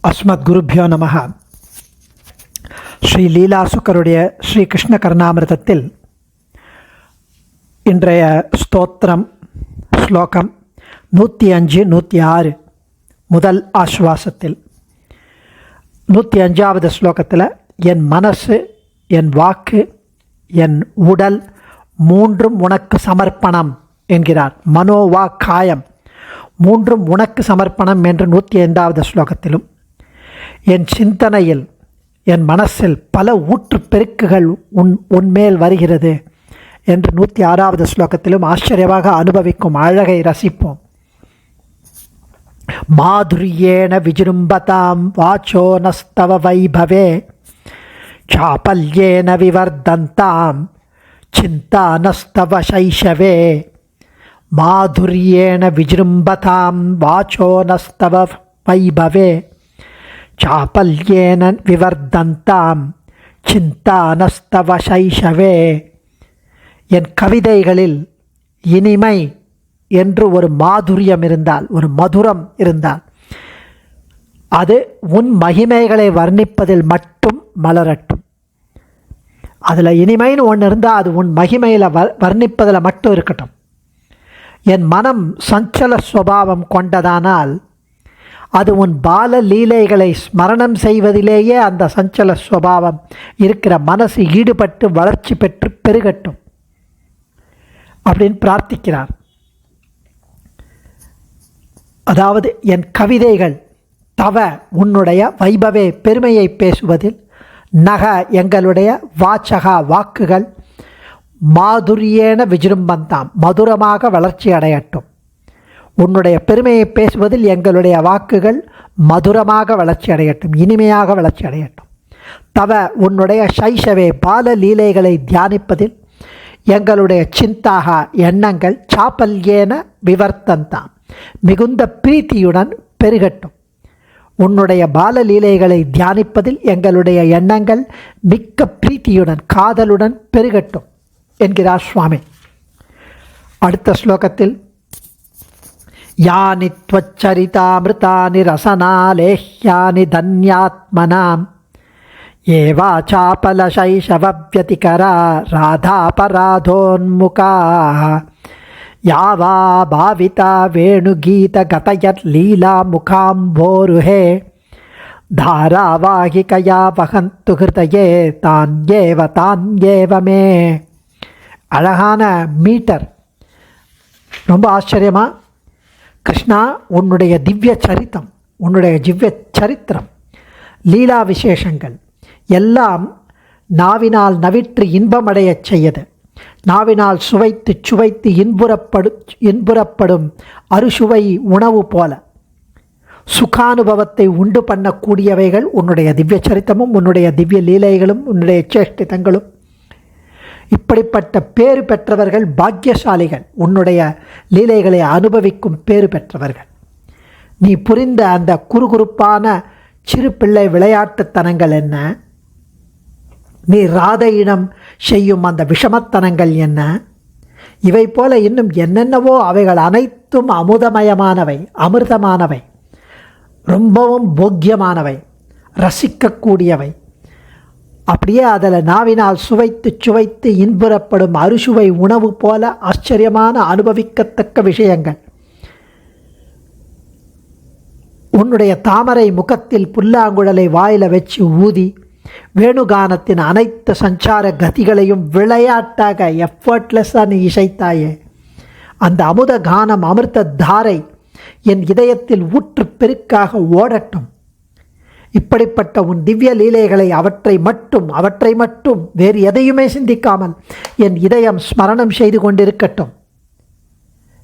அஸ்மத் குருபியோ நமஹ. ஸ்ரீ லீலாசுக்கருடைய ஸ்ரீ கிருஷ்ண கர்ணாமிர்தத்தில் இன்றைய ஸ்தோத்திரம் ஸ்லோகம் 105, 106 முதல் ஆஸ்வாசத்தில் 105வது ஸ்லோகத்தில் என் மனசு, என் வாக்கு, என் உடல் மூன்றும் உனக்கு சமர்ப்பணம் என்கிறார். மனோவா காயம் மூன்றும் உனக்கு சமர்ப்பணம் என்று 105வது ஸ்லோகத்திலும், என் சிந்தனையில், என் மனசில் பல ஊற்று பெருக்குகள் உன்மேல் வருகிறது என்று 106வது ஸ்லோகத்திலும் ஆச்சரியமாக அனுபவிக்கும் அழகை ரசிப்போம். மாதுரியேன விஜృంభதாம் வாச்சோ நஸ்தவ வைபவே சாபல்யேன விவர்தந்தாம் சிந்தா நஸ்தவ சைஷவே. மாதுரியேன விஜృంభதாம் வாச்சோ நஸ்தவ வைபவே சாபல்யேன விவர்தந்தாம் சிந்தா நஸ்தவ சைஷவே. என் கவிதைகளில் இனிமை என்று ஒரு மாதுரியம் இருந்தால், ஒரு மதுரம் இருந்தால், அது உன் மகிமைகளை வர்ணிப்பதில் மட்டும் மலரட்டும். அதில் இனிமைன்னு ஒன்று இருந்தால் அது உன் மகிமையில் வர்ணிப்பதில் மட்டும் இருக்கட்டும். என் மனம் சஞ்சல சுபாவம் கொண்டதானால் அது உன் பால லீலைகளை ஸ்மரணம் செய்வதிலேயே அந்த சஞ்சல சுபாவம் இருக்கிற மனசு ஈடுபட்டு வளர்ச்சி பெற்று பெருகட்டும் அப்படின்னு பிரார்த்திக்கிறார். அதாவது என் கவிதைகள் தவ உன்னுடைய வைபவே பெருமையை பேசுவதில், நக எங்களுடைய வாச்சகா வாக்குகள், மாதுரியேன விஜృంభந்தாம் மதுரமாக வளர்ச்சி அடையட்டும். உன்னுடைய பெருமையை பேசுவதில் எங்களுடைய வாக்குகள் மதுரமாக வளர்ச்சி அடையட்டும், இனிமையாக வளர்ச்சி அடையட்டும். தவ உன்னுடைய சைஷவே பால லீலைகளை தியானிப்பதில் எங்களுடைய சிந்தாக எண்ணங்கள் சாப்பல்யேன விவர்த்தந்தாம் மிகுந்த பிரீத்தியுடன் பெருகட்டும். உன்னுடைய பால லீலைகளை தியானிப்பதில் எங்களுடைய எண்ணங்கள் மிக்க பிரீத்தியுடன் காதலுடன் பெருகட்டும் என்கிறார் சுவாமி. அடுத்த ஸ்லோகத்தில் யானி த்வச்சரிதாமிருதானி ரசனாலேஹ்யானி தன்யாத்மனாம் ஏவா சாபல சைஷவவ்யதிகரா ராதாபராதோன்முகா யாவா பாவிதா வேணுகீத கதயத் லீலா முகாம்போருஹே தாராவாகிகயா வகந்து ஹிருதயே தான்யேவ மே. அழகான மீட்டர். ரொம்ப ஆச்சரியமாக கிருஷ்ணா உன்னுடைய திவ்ய சரித்தம், உன்னுடைய திவ்ய சரித்திரம், லீலா விசேஷங்கள் எல்லாம் நாவினால் நவிற்று இன்பமடையச் செய்யது. நாவினால் சுவைத்து சுவைத்து இன்புறப்படும் அறுசுவை உணவு போல சுகானுபவத்தை உண்டு பண்ணக்கூடியவைகள் உன்னுடைய திவ்ய சரித்தமும் உன்னுடைய திவ்ய லீலைகளும் உன்னுடைய சேஷ்டிதங்களும். இப்படிப்பட்ட பேறு பெற்றவர்கள் பாக்கியசாலிகள், உன்னுடைய லீலைகளை அனுபவிக்கும் பேறு பெற்றவர்கள். நீ புரிந்த அந்த குறுகுறுப்பான சிறு பிள்ளை விளையாட்டுத்தனங்கள் என்ன, நீ ராதையிடம் செய்யும் அந்த விஷமத்தனங்கள் என்ன, இவை போல இன்னும் என்னென்னவோ அவைகள் அனைத்தும் அமுதமயமானவை, அமிர்தமானவை, ரொம்பவும் போக்கியமானவை, ரசிக்கக்கூடியவை. அப்படியே அதில் நாவினால் சுவைத்து சுவைத்து இன்புறப்படும் அறுசுவை உணவு போல ஆச்சரியமான அனுபவிக்கத்தக்க விஷயங்கள். உன்னுடைய தாமரை முகத்தில் புல்லாங்குழலை வாயில வச்சு ஊதி வேணுகானத்தின் அனைத்து சஞ்சார கதிகளையும் விளையாட்டாக எஃபர்ட்லெஸ்ஸாக நீ இசைத்தாயே. அந்த அமுத கானம் அமிர்த தாரை என் இதயத்தில் ஊற்று பெருக்காக ஓடட்டும். இப்படிப்பட்ட உன் திவ்ய லீலைகளை அவற்றை மட்டும் வேறு எதையுமே சிந்திக்காமல் என் இதயம் ஸ்மரணம் செய்து கொண்டிருக்கட்டும்.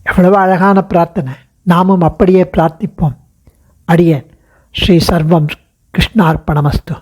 எவ்வளவு அழகான பிரார்த்தனை. நாமும் அப்படியே பிரார்த்திப்போம். அடியேன் ஸ்ரீ சர்வம் கிருஷ்ணார்ப்பணமஸ்து.